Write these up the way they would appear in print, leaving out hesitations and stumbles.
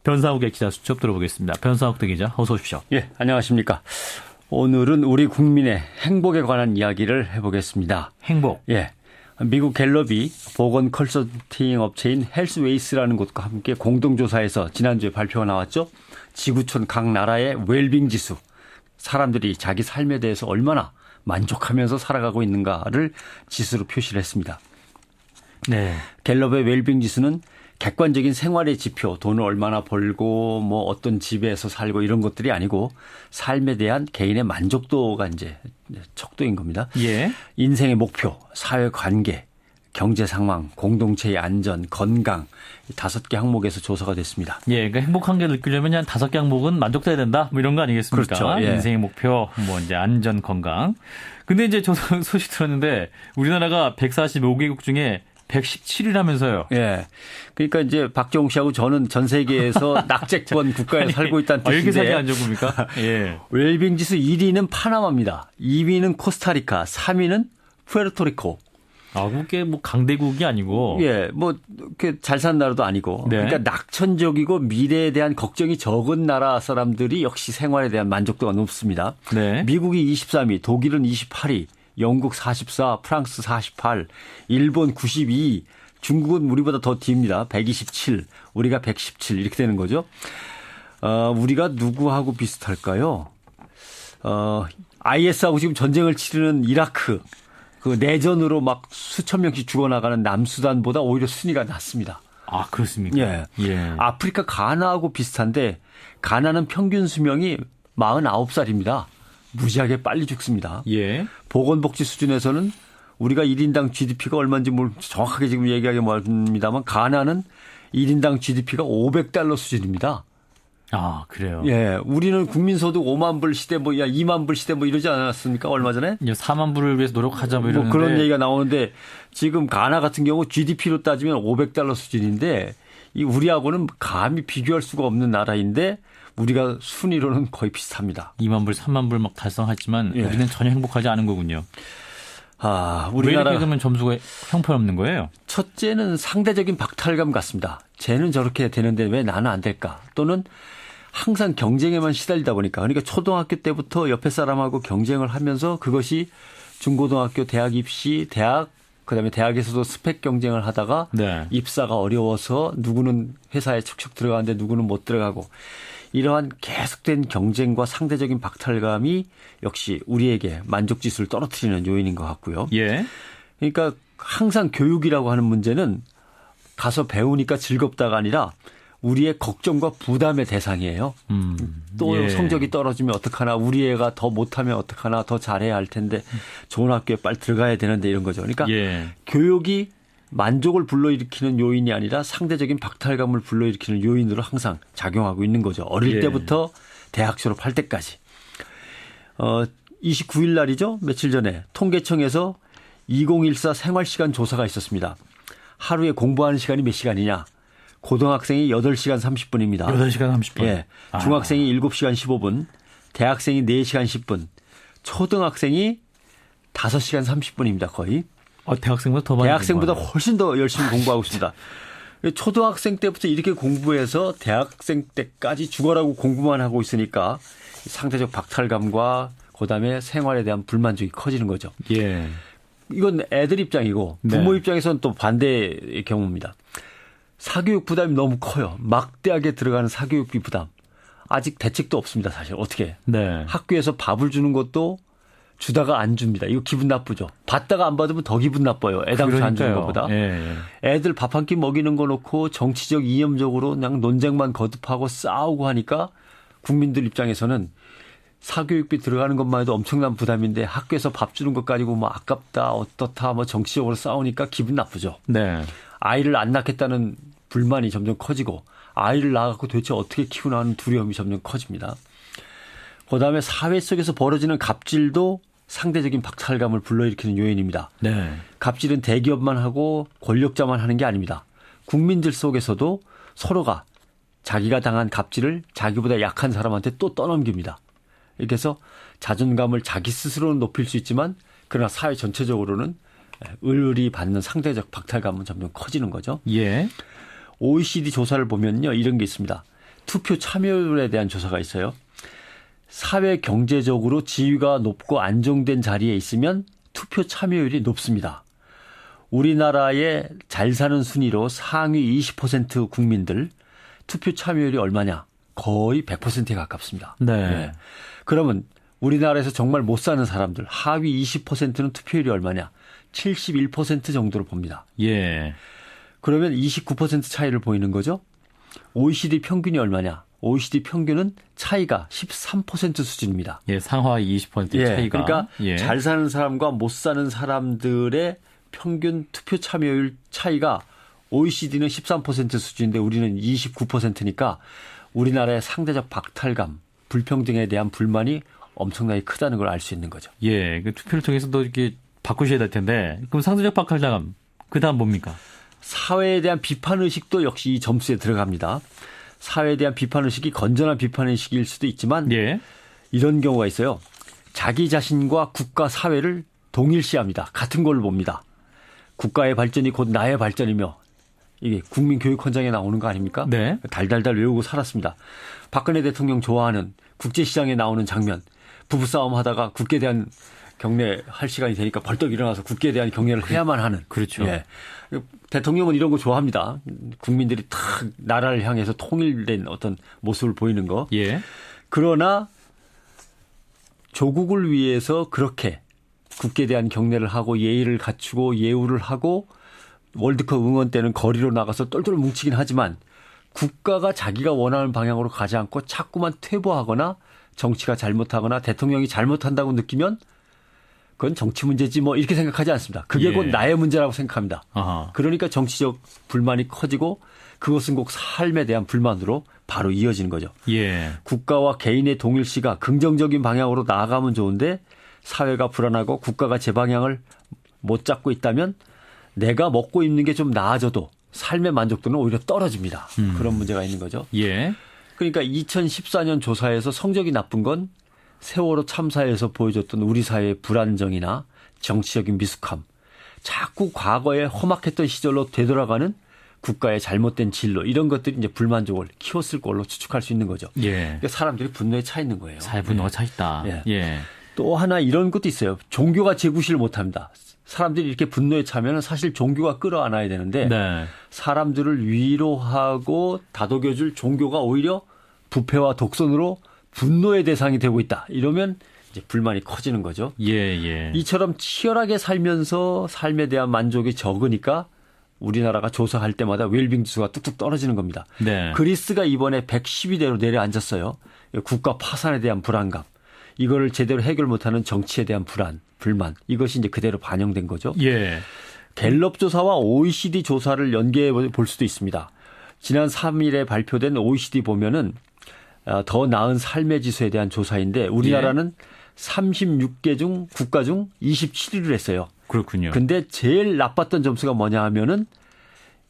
변상욱의 기자 수첩 들어보겠습니다. 변상욱 기자 어서 오십시오. 예, 안녕하십니까. 오늘은 우리 국민의 행복에 관한 이야기를 해보겠습니다. 행복. 예. 미국 갤럽이 보건 컨설팅 업체인 헬스웨이스라는 곳과 함께 공동조사에서 지난주에 발표가 나왔죠. 지구촌 각 나라의 웰빙 지수. 사람들이 자기 삶에 대해서 얼마나 만족하면서 살아가고 있는가를 지수로 표시를 했습니다. 네. 갤럽의 웰빙 지수는 객관적인 생활의 지표, 돈을 얼마나 벌고 뭐 어떤 집에서 살고 이런 것들이 아니고 삶에 대한 개인의 만족도가 이제 척도인 겁니다. 예. 인생의 목표, 사회 관계, 경제 상황, 공동체의 안전, 건강 5개 항목에서 조사가 됐습니다. 예, 그러니까 행복한 게 느끼려면 한 5개 항목은 만족돼야 된다. 뭐 이런 거 아니겠습니까? 그렇죠. 예. 인생의 목표, 뭐 이제 안전, 건강. 근데 이제 저 소식 들었는데 우리나라가 145개국 중에 117위라면서요. 예. 그러니까 이제 박정욱 씨하고 저는 전 세계에서 낙제권 국가에 살고 있다는 뜻인데. 이렇게 살기 안 좋은 겁니까? 예. 웰빙 지수 1위는 파나마입니다. 2위는 코스타리카, 3위는 푸에르토리코. 아, 그게 뭐 강대국이 아니고. 예, 뭐, 잘 사는 나라도 아니고. 네. 그러니까 낙천적이고 미래에 대한 걱정이 적은 나라 사람들이 역시 생활에 대한 만족도가 높습니다. 네. 미국이 23위, 독일은 28위, 영국 44, 프랑스 48, 일본 92, 중국은 우리보다 더 뒤입니다. 127, 우리가 117 이렇게 되는 거죠. 우리가 누구하고 비슷할까요? IS하고 지금 전쟁을 치르는 이라크, 그 내전으로 막 수천 명씩 죽어나가는 남수단보다 오히려 순위가 낮습니다. 아, 그렇습니까? 예. 예. 아프리카 가나하고 비슷한데 가나는 평균 수명이 49살입니다. 무지하게 빨리 죽습니다. 예. 보건복지 수준에서는 우리가 1인당 GDP가 얼마인지 정확하게 지금 얘기하기 어렵습니다만 가나는 1인당 GDP가 $500 수준입니다. 아, 그래요? 예. 우리는 국민소득 5만 불 시대 2만 불 시대 이러지 않았습니까? 얼마 전에? 4만 불을 위해서 노력하자 뭐 이러는데. 그런 얘기가 나오는데 지금 가나 같은 경우 GDP로 따지면 $500 수준인데 이 우리하고는 감히 비교할 수가 없는 나라인데 우리가 순위로는 거의 비슷합니다. 2만 불, 3만 불 막 달성했지만 예. 우리는 전혀 행복하지 않은 거군요. 우리나라. 왜 이렇게 되면 점수가 형편없는 거예요? 첫째는 상대적인 박탈감 같습니다. 쟤는 저렇게 되는데 왜 나는 안 될까? 또는 항상 경쟁에만 시달리다 보니까. 그러니까 초등학교 때부터 옆에 사람하고 경쟁을 하면서 그것이 중고등학교, 대학 입시, 그다음에 대학에서도 스펙 경쟁을 하다가 네. 입사가 어려워서 누구는 회사에 척척 들어가는데 누구는 못 들어가고 이러한 계속된 경쟁과 상대적인 박탈감이 역시 우리에게 만족지수를 떨어뜨리는 요인인 것 같고요. 예. 그러니까 항상 교육이라고 하는 문제는 가서 배우니까 즐겁다가 아니라 우리의 걱정과 부담의 대상이에요. 또 예. 성적이 떨어지면 어떡하나, 우리 애가 더 못하면 어떡하나, 더 잘해야 할 텐데 좋은 학교에 빨리 들어가야 되는데 이런 거죠. 그러니까 예. 교육이 만족을 불러일으키는 요인이 아니라 상대적인 박탈감을 불러일으키는 요인으로 항상 작용하고 있는 거죠. 어릴 예. 때부터 대학 졸업할 때까지. 29일 날이죠. 며칠 전에 통계청에서 2014 생활시간 조사가 있었습니다. 하루에 공부하는 시간이 몇 시간이냐. 고등학생이 8시간 30분입니다. 8시간 30분. 예. 중학생이 7시간 15분, 대학생이 4시간 10분, 초등학생이 5시간 30분입니다. 거의. 대학생보다 더 많이. 대학생보다 훨씬 더 열심히 공부하고 있습니다. 초등학생 때부터 이렇게 공부해서 대학생 때까지 죽어라고 공부만 하고 있으니까 상대적 박탈감과 그다음에 생활에 대한 불만족이 커지는 거죠. 예. 이건 애들 입장이고 부모 네. 입장에서는 또 반대의 경우입니다. 사교육 부담이 너무 커요. 막대하게 들어가는 사교육비 부담. 아직 대책도 없습니다. 사실 어떻게. 네. 학교에서 밥을 주는 것도 주다가 안 줍니다. 이거 기분 나쁘죠. 받다가 안 받으면 더 기분 나빠요. 애당초 안 주는 것보다. 예. 애들 밥 한 끼 먹이는 거 놓고 정치적 이념적으로 그냥 논쟁만 거듭하고 싸우고 하니까 국민들 입장에서는 사교육비 들어가는 것만 해도 엄청난 부담인데 학교에서 밥 주는 것 가지고 뭐 아깝다 어떻다 뭐 정치적으로 싸우니까 기분 나쁘죠. 네. 아이를 안 낳겠다는 불만이 점점 커지고 아이를 낳아갖고 도대체 어떻게 키우나 하는 두려움이 점점 커집니다. 그다음에 사회 속에서 벌어지는 갑질도 상대적인 박탈감을 불러일으키는 요인입니다. 네. 갑질은 대기업만 하고 권력자만 하는 게 아닙니다. 국민들 속에서도 서로가 자기가 당한 갑질을 자기보다 약한 사람한테 또 떠넘깁니다. 이렇게 해서 자존감을 자기 스스로는 높일 수 있지만 그러나 사회 전체적으로는 을이 받는 상대적 박탈감은 점점 커지는 거죠. 예. OECD 조사를 보면요. 이런 게 있습니다. 투표 참여율에 대한 조사가 있어요. 사회 경제적으로 지위가 높고 안정된 자리에 있으면 투표 참여율이 높습니다. 우리나라의 잘 사는 순위로 상위 20% 국민들 투표 참여율이 얼마냐? 거의 100%에 가깝습니다. 네. 예. 그러면 우리나라에서 정말 못 사는 사람들 하위 20%는 투표율이 얼마냐? 71% 정도로 봅니다. 예. 그러면 29% 차이를 보이는 거죠. OECD 평균이 얼마냐? OECD 평균은 차이가 13% 수준입니다. 예, 상하 20% 예, 차이가. 그러니까 예. 잘 사는 사람과 못 사는 사람들의 평균 투표 참여율 차이가 OECD는 13% 수준인데 우리는 29%니까 우리나라의 상대적 박탈감, 불평등에 대한 불만이 엄청나게 크다는 걸 알 수 있는 거죠. 예, 그 투표를 통해서도 이렇게 바꾸셔야 될 텐데, 그럼 상대적 박탈감, 그 다음 뭡니까? 사회에 대한 비판 의식도 역시 이 점수에 들어갑니다. 사회에 대한 비판 의식이 건전한 비판 의식일 수도 있지만 예. 이런 경우가 있어요. 자기 자신과 국가 사회를 동일시합니다. 같은 걸로 봅니다. 국가의 발전이 곧 나의 발전이며 이게 국민교육헌장에 나오는 거 아닙니까? 네. 달달달 외우고 살았습니다. 박근혜 대통령 좋아하는 국제시장에 나오는 장면. 부부싸움 하다가 국회에 대한 경례 할 시간이 되니까 벌떡 일어나서 국회에 대한 경례를 해야만 하는. 그렇죠. 예. 대통령은 이런 거 좋아합니다. 국민들이 탁 나라를 향해서 통일된 어떤 모습을 보이는 거. 예. 그러나 조국을 위해서 그렇게 국회에 대한 경례를 하고 예의를 갖추고 예우를 하고 월드컵 응원 때는 거리로 나가서 똘똘 뭉치긴 하지만 국가가 자기가 원하는 방향으로 가지 않고 자꾸만 퇴보하거나 정치가 잘못하거나 대통령이 잘못한다고 느끼면 그건 정치 문제지 뭐 이렇게 생각하지 않습니다. 그게 예. 곧 나의 문제라고 생각합니다. 아하. 그러니까 정치적 불만이 커지고 그것은 꼭 삶에 대한 불만으로 바로 이어지는 거죠. 예. 국가와 개인의 동일시가 긍정적인 방향으로 나아가면 좋은데 사회가 불안하고 국가가 제 방향을 못 잡고 있다면 내가 먹고 입는 게 좀 나아져도 삶의 만족도는 오히려 떨어집니다. 그런 문제가 있는 거죠. 예. 그러니까 2014년 조사에서 성적이 나쁜 건 세월호 참사에서 보여줬던 우리 사회의 불안정이나 정치적인 미숙함, 자꾸 과거에 험악했던 시절로 되돌아가는 국가의 잘못된 진로 이런 것들이 이제 불만족을 키웠을 걸로 추측할 수 있는 거죠. 예. 그러니까 사람들이 분노에 차 있는 거예요. 사회 분노가 차 있다. 예. 예. 또 하나 이런 것도 있어요. 종교가 제구실을 못합니다. 사람들이 이렇게 분노에 차면 사실 종교가 끌어안아야 되는데 네. 사람들을 위로하고 다독여줄 종교가 오히려 부패와 독선으로 분노의 대상이 되고 있다. 이러면 이제 불만이 커지는 거죠. 예, 예. 이처럼 치열하게 살면서 삶에 대한 만족이 적으니까 우리나라가 조사할 때마다 웰빙 지수가 뚝뚝 떨어지는 겁니다. 네. 그리스가 이번에 112대로 내려앉았어요. 국가 파산에 대한 불안감. 이거를 제대로 해결 못하는 정치에 대한 불만. 이것이 이제 그대로 반영된 거죠. 예. 갤럽 조사와 OECD 조사를 연계해 볼 수도 있습니다. 지난 3일에 발표된 OECD 보면은 더 나은 삶의 지수에 대한 조사인데 우리나라는 36개 중 국가 중 27위를 했어요. 그렇군요. 근데 제일 나빴던 점수가 뭐냐 하면은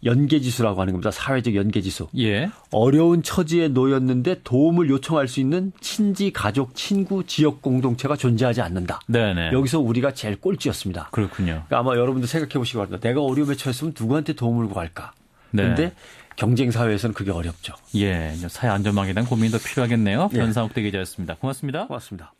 연계지수라고 하는 겁니다. 사회적 연계지수. 예. 어려운 처지에 놓였는데 도움을 요청할 수 있는 친지, 가족, 친구, 지역 공동체가 존재하지 않는다. 네네. 여기서 우리가 제일 꼴찌였습니다. 그렇군요. 그러니까 아마 여러분도 생각해 보시기 바랍니다. 내가 어려움에 처했으면 누구한테 도움을 구할까? 그런데 네. 경쟁 사회에서는 그게 어렵죠. 예. 사회 안전망에 대한 고민도 필요하겠네요. 예. 변상욱대 기자였습니다. 고맙습니다. 고맙습니다.